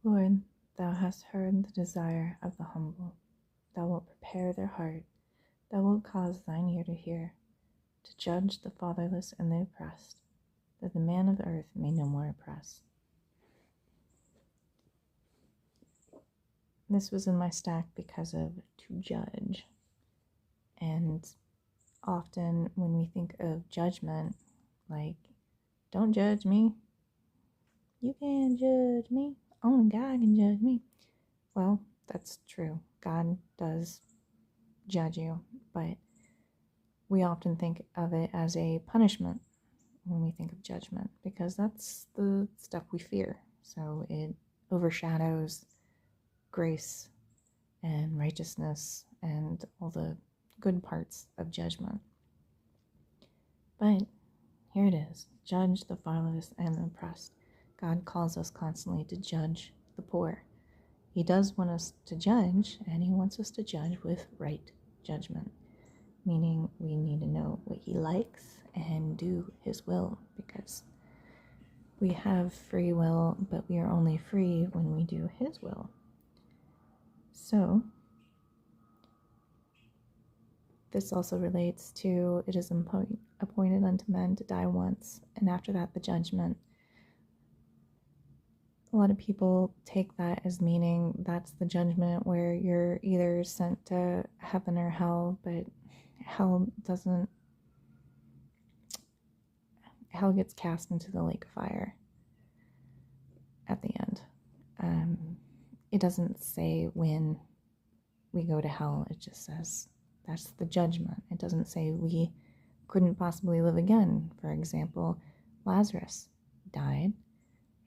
Lord, thou hast heard the desire of the humble. Thou wilt prepare their heart. Thou wilt cause thine ear to hear, to judge the fatherless and the oppressed, that the man of the earth may no more oppress. This was in my stack because of to judge. And often when we think of judgment, like, don't judge me. You can't judge me. Only God can judge me. Well, that's true. God does judge you, but we often think of it as a punishment when we think of judgment, because that's the stuff we fear. So it overshadows grace and righteousness and all the good parts of judgment. But here it is: judge the fatherless and the oppressed. God calls us constantly to judge the poor. He does want us to judge, and he wants us to judge with right judgment, meaning we need to know what he likes and do his will, because we have free will, but we are only free when we do his will. So this also relates to, it is appointed unto men to die once, and after that the judgment. A lot of people take that as meaning that's the judgment where you're either sent to heaven or hell, but hell gets cast into the lake of fire at the end. It doesn't say when we go to hell, it just says that's the judgment. It doesn't say we couldn't possibly live again. For example, Lazarus died.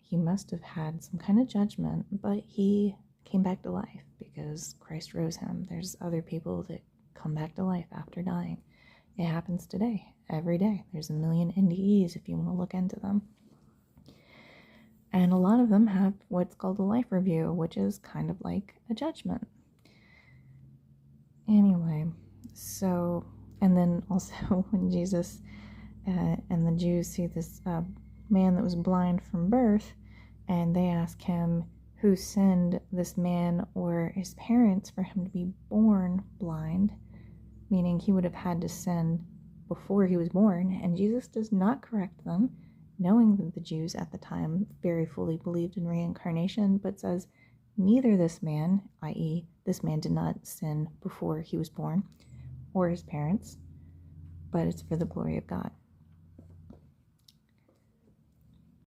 He must have had some kind of judgment, but he came back to life because Christ rose him. There's other people that come back to life after dying. It happens today, every day. There's a million NDEs if you want to look into them. And a lot of them have what's called a life review, which is kind of like a judgment. Anyway, so, and then also when Jesus and the Jews see this man that was blind from birth, and they ask him who sinned, this man or his parents, for him to be born blind, meaning he would have had to sin before he was born. And Jesus does not correct them, knowing that the Jews at the time very fully believed in reincarnation, but says neither this man, i.e. this man did not sin before he was born, or his parents, but it's for the glory of God.